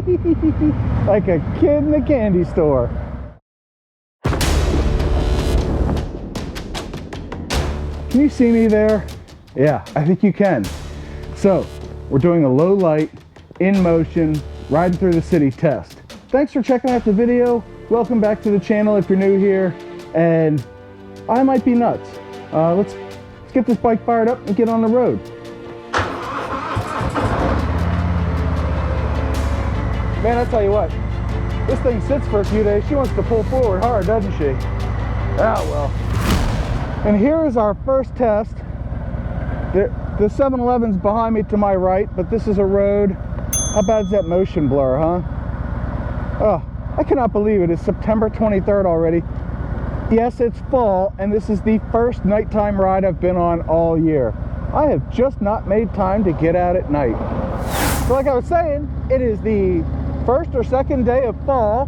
Like a kid in a candy store. Can you see me there? Yeah, I think you can. So, we're doing a low light, in motion, riding through the city test. Thanks for checking out the video. Welcome back to the channel if you're new here. And I might be nuts. Let's get this bike fired up and get on the road. Man, I tell you what, this thing sits for a few days. She wants to pull forward hard, doesn't she? Ah, well. And here is our first test. The 7-Eleven's behind me to my right, but this is a road. How bad is that motion blur, huh? Oh, I cannot believe it. It's September 23rd already. Yes, it's fall, and this is the first nighttime ride I've been on all year. I have just not made time to get out at night. So like I was saying, it is the first or second day of fall,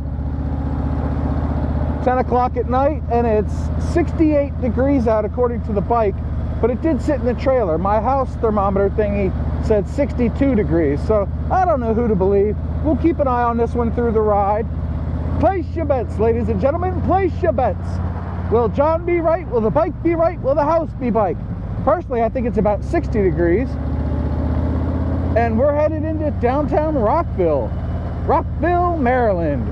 10 o'clock at night, and it's 68 degrees out according to the bike, but it did sit in the trailer. My house thermometer thingy said 62 degrees, so I don't know who to believe. We'll keep an eye on this one through the ride. Place your bets, ladies and gentlemen, place your bets. Will John be right? Will the bike be right? Will the house be bike? Personally, I think it's about 60 degrees. And we're headed into downtown Rockville, Maryland.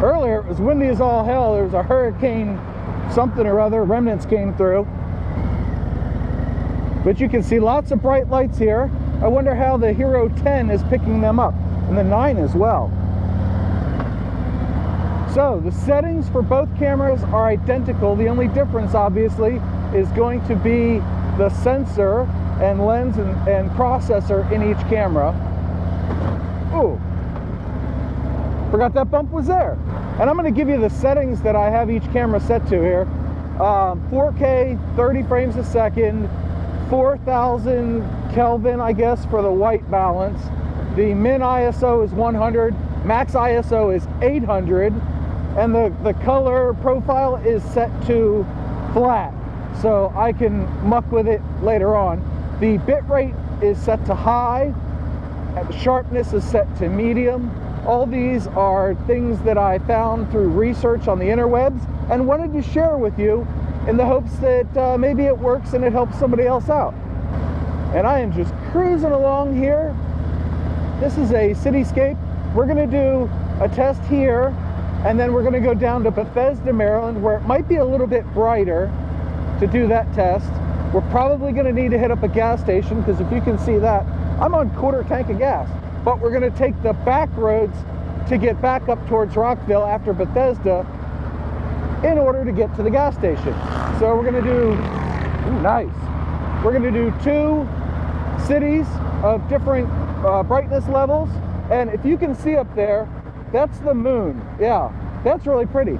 Earlier, it was windy as all hell. There was a hurricane, something or other, remnants came through. But you can see lots of bright lights here. I wonder how the Hero 10 is picking them up, and the 9 as well. So, the settings for both cameras are identical. The only difference, obviously, is going to be the sensor and lens and processor in each camera. Ooh. Forgot that bump was there. And I'm going to give you the settings that I have each camera set to here. 4K, 30 frames a second, 4,000 Kelvin, I guess, for the white balance. The min ISO is 100, max ISO is 800, and the color profile is set to flat, so I can muck with it later on. The bit rate is set to high, and the sharpness is set to medium. All these are things that I found through research on the interwebs and wanted to share with you in the hopes that maybe it works and it helps somebody else out. And I am just cruising along here. This is a cityscape. We're going to do a test here, and then we're going to go down to Bethesda, Maryland, where it might be a little bit brighter to do that test. We're probably going to need to hit up a gas station, because if you can see that, I'm on quarter tank of gas. But we're going to take the back roads to get back up towards Rockville after Bethesda in order to get to the gas station. So we're going to do, nice. We're going to do 2 cities of different brightness levels. And if you can see up there, that's the moon. Yeah, that's really pretty.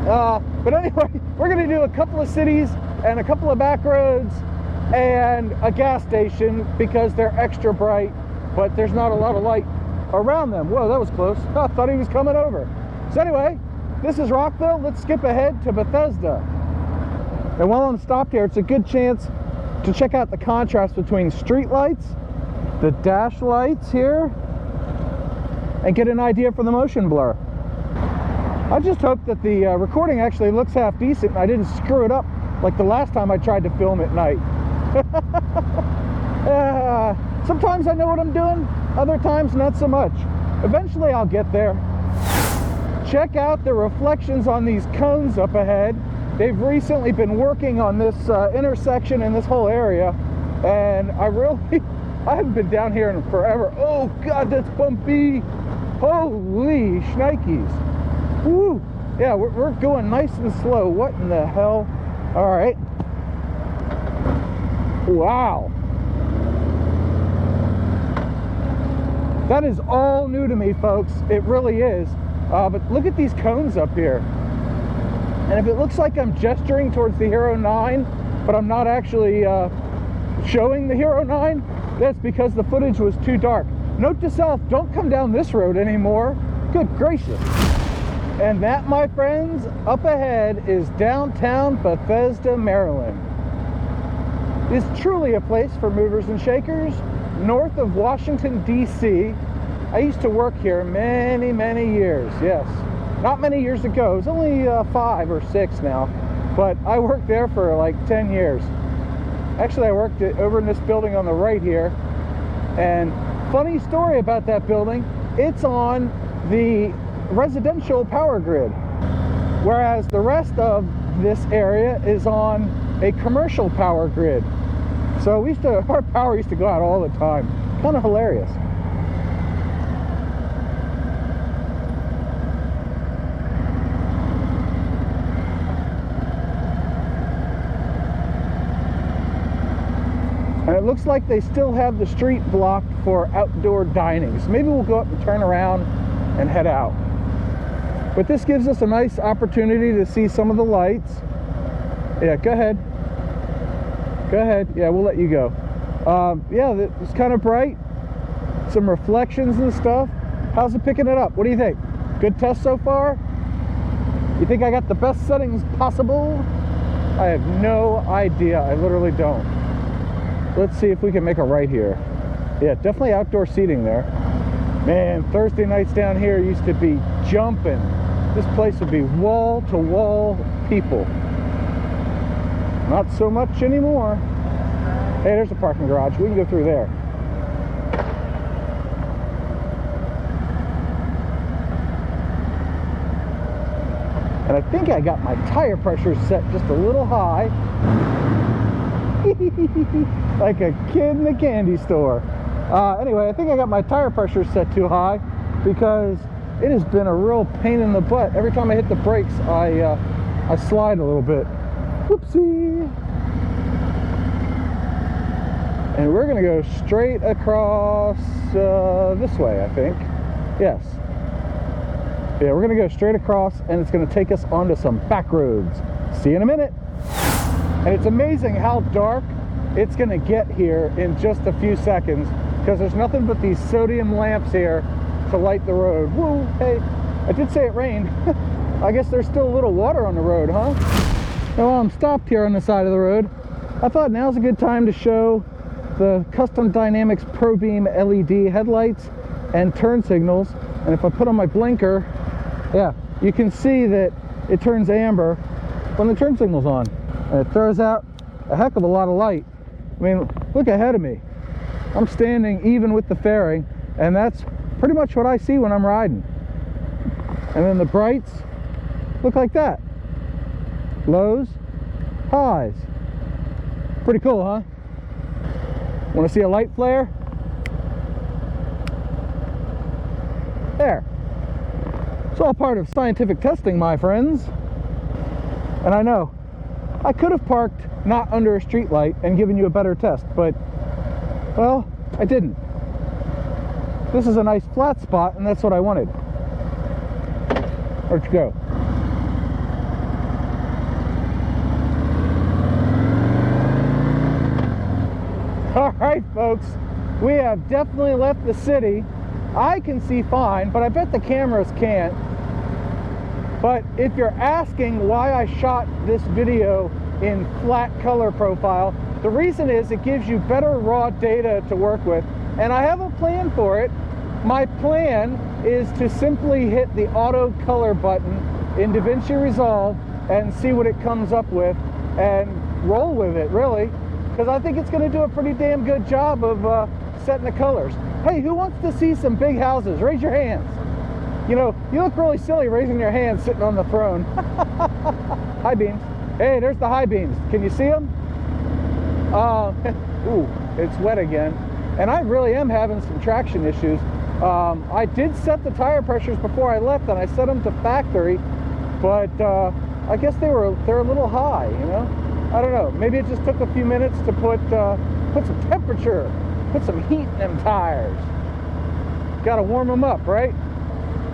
But anyway, we're going to do a couple of cities and a couple of back roads and a gas station because they're extra bright, but there's not a lot of light around them. Whoa, that was close. I thought he was coming over. So anyway, this is Rockville. Let's skip ahead to Bethesda. And while I'm stopped here, it's a good chance to check out the contrast between street lights, the dash lights here, and get an idea for the motion blur. I just hope that the recording actually looks half decent and I didn't screw it up like the last time I tried to film at night. Sometimes I know what I'm doing, other times not so much. Eventually I'll get there. Check out the reflections on these cones up ahead. They've recently been working on this intersection in this whole area, and I haven't been down here in forever. Oh God, that's bumpy. Holy shnikes. Woo. Yeah, we're going nice and slow. What in the hell? All right. Wow. That is all new to me, folks. It really is. But look at these cones up here. And if it looks like I'm gesturing towards the Hero 9, but I'm not actually showing the Hero 9, that's because the footage was too dark. Note to self, don't come down this road anymore. Good gracious. And that, my friends, up ahead is downtown Bethesda, Maryland. It's truly a place for movers and shakers, north of Washington, D.C., I used to work here many, many years, yes. Not many years ago, it was only 5 or 6 now, but I worked there for like 10 years. Actually, I worked over in this building on the right here, and funny story about that building, it's on the residential power grid, whereas the rest of this area is on a commercial power grid. So our power used to go out all the time. Kind of hilarious. And it looks like they still have the street blocked for outdoor dining. So maybe we'll go up and turn around and head out. But this gives us a nice opportunity to see some of the lights. Yeah, go ahead. Go ahead. Yeah, we'll let you go. Yeah, it's kind of bright. Some reflections and stuff. How's it picking it up? What do you think? Good test so far? You think I got the best settings possible? I have no idea. I literally don't. Let's see if we can make a right here. Yeah, definitely outdoor seating there. Man, Thursday nights down here used to be jumping. This place would be wall-to-wall people. Not so much anymore. Hey, there's a parking garage. We can go through there. And I think I got my tire pressure set just a little high. Like a kid in a candy store. Anyway, I think I got my tire pressure set too high because it has been a real pain in the butt. Every time I hit the brakes, I slide a little bit. Whoopsie! And we're gonna go straight across this way, I think. Yes. Yeah, we're gonna go straight across, and it's gonna take us onto some back roads. See you in a minute. And it's amazing how dark it's gonna get here in just a few seconds, because there's nothing but these sodium lamps here to light the road. Woo! Hey, I did say it rained. I guess there's still a little water on the road, huh? Now, while I'm stopped here on the side of the road, I thought now's a good time to show the Custom Dynamics ProBeam LED headlights and turn signals. And if I put on my blinker, yeah, you can see that it turns amber when the turn signal's on. And it throws out a heck of a lot of light. I mean, look ahead of me. I'm standing even with the fairing, and that's pretty much what I see when I'm riding. And then the brights look like that. Lows, highs. Pretty cool, huh? Want to see a light flare? There. It's all part of scientific testing, my friends. And I know, I could have parked not under a street light and given you a better test, but, well, I didn't. This is a nice flat spot, and that's what I wanted. Where'd you go? All right, folks, we have definitely left the city. I can see fine, but I bet the cameras can't. But if you're asking why I shot this video in flat color profile, the reason is it gives you better raw data to work with, and I have a plan for it. My plan is to simply hit the auto color button in Davinci Resolve and see what it comes up with and roll with it, really, because I think it's going to do a pretty damn good job of setting the colors. Hey, who wants to see some big houses? Raise your hands. You know, you look really silly raising your hands sitting on the throne. High beams. Hey, there's the high beams. Can you see them? Ooh, it's wet again. And I really am having some traction issues. I did set the tire pressures before I left, and I set them to factory, but I guess they're a little high, you know? I don't know. Maybe it just took a few minutes to put some temperature, put some heat in them tires. Got to warm them up, right?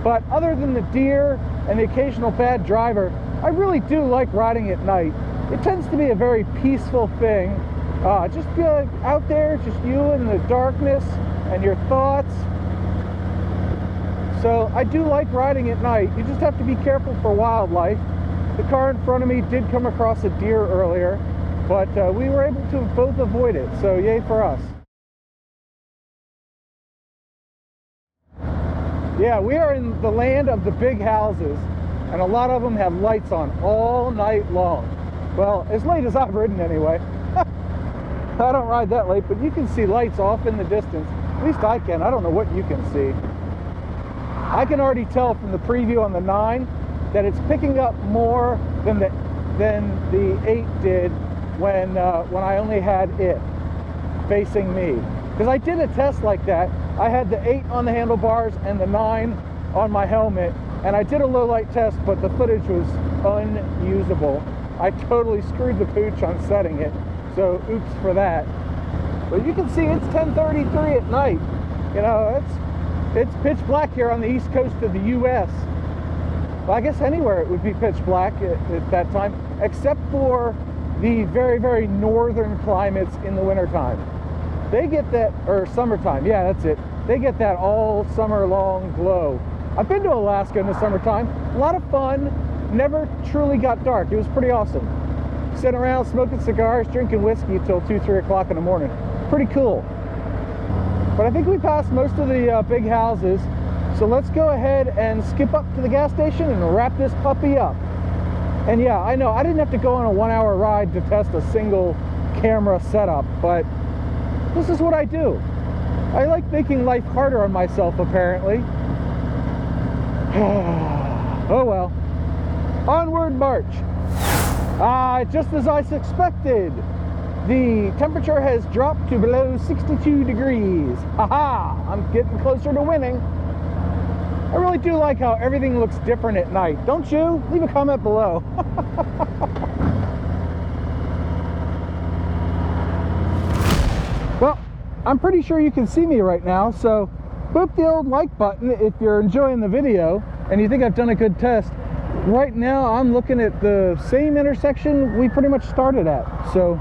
But other than the deer and the occasional bad driver, I really do like riding at night. It tends to be a very peaceful thing. Just be out there, just you and the darkness and your thoughts. So I do like riding at night. You just have to be careful for wildlife. The car in front of me did come across a deer earlier, but we were able to both avoid it, so yay for us. Yeah, we are in the land of the big houses, and a lot of them have lights on all night long. Well, as late as I've ridden anyway. I don't ride that late, but you can see lights off in the distance. At least I can. I don't know what you can see. I can already tell from the preview on the 9 that it's picking up more than the 8 did when I only had it facing me. Because I did a test like that. I had the 8 on the handlebars and the 9 on my helmet, and I did a low light test, but the footage was unusable. I totally screwed the pooch on setting it, so oops for that. But you can see it's 10:33 at night. You know, it's pitch black here on the east coast of the US. Well, I guess anywhere it would be pitch black at that time, except for the very, very northern climates in the wintertime. They get that, or summertime, yeah, that's it. They get that all summer long glow. I've been to Alaska in the summertime. A lot of fun. Never truly got dark. It was pretty awesome. Sitting around smoking cigars, drinking whiskey till 2, 3 o'clock in the morning. Pretty cool. But I think we passed most of the big houses. So let's go ahead and skip up to the gas station and wrap this puppy up. And yeah, I know I didn't have to go on a 1-hour ride to test a single camera setup, but this is what I do. I like making life harder on myself, apparently. Oh well. Onward march. Just as I suspected, the temperature has dropped to below 62 degrees. Haha, I'm getting closer to winning. I really do like how everything looks different at night. Don't you? Leave a comment below. Well, I'm pretty sure you can see me right now, so boop the old like button if you're enjoying the video and you think I've done a good test. Right now I'm looking at the same intersection we pretty much started at, so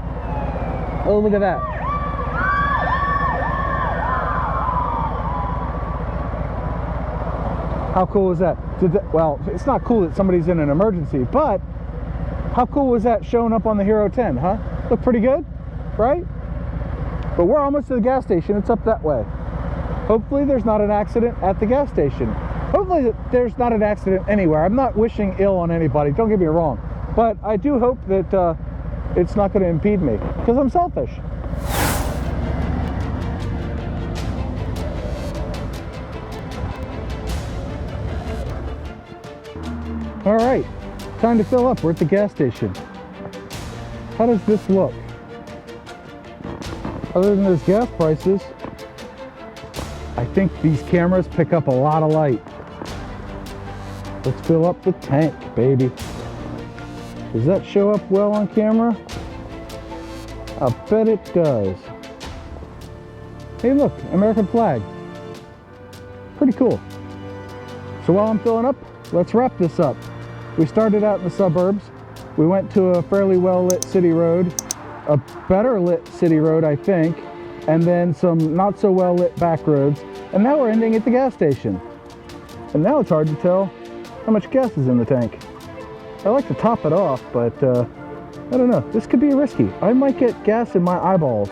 oh, look at that. How cool was that? Well, it's not cool that somebody's in an emergency, but how cool was that showing up on the Hero 10, huh? Look pretty good, right? But we're almost to the gas station. It's up that way. Hopefully there's not an accident at the gas station. Hopefully there's not an accident anywhere. I'm not wishing ill on anybody, don't get me wrong. But I do hope that it's not going to impede me, because I'm selfish. All right, time to fill up. We're at the gas station. How does this look? Other than those gas prices, I think these cameras pick up a lot of light. Let's fill up the tank, baby. Does that show up well on camera? I bet it does. Hey look, American flag. Pretty cool. So while I'm filling up, let's wrap this up. We started out in the suburbs. We went to a fairly well lit city road, a better lit city road, I think, and then some not so well lit back roads. And now we're ending at the gas station. And now it's hard to tell how much gas is in the tank. I like to top it off, but I don't know. This could be risky. I might get gas in my eyeballs.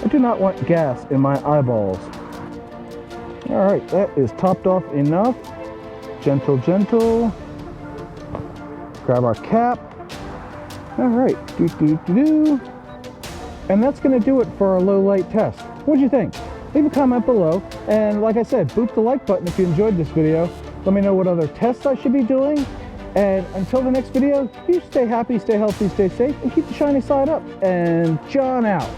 I do not want gas in my eyeballs. All right, that is topped off enough. Gentle, gentle. Grab our cap. All right, do. And that's gonna do it for our low light test. What'd you think? Leave a comment below. And like I said, boop the like button if you enjoyed this video. Let me know what other tests I should be doing. And until the next video, you stay happy, stay healthy, stay safe, and keep the shiny side up. And John out.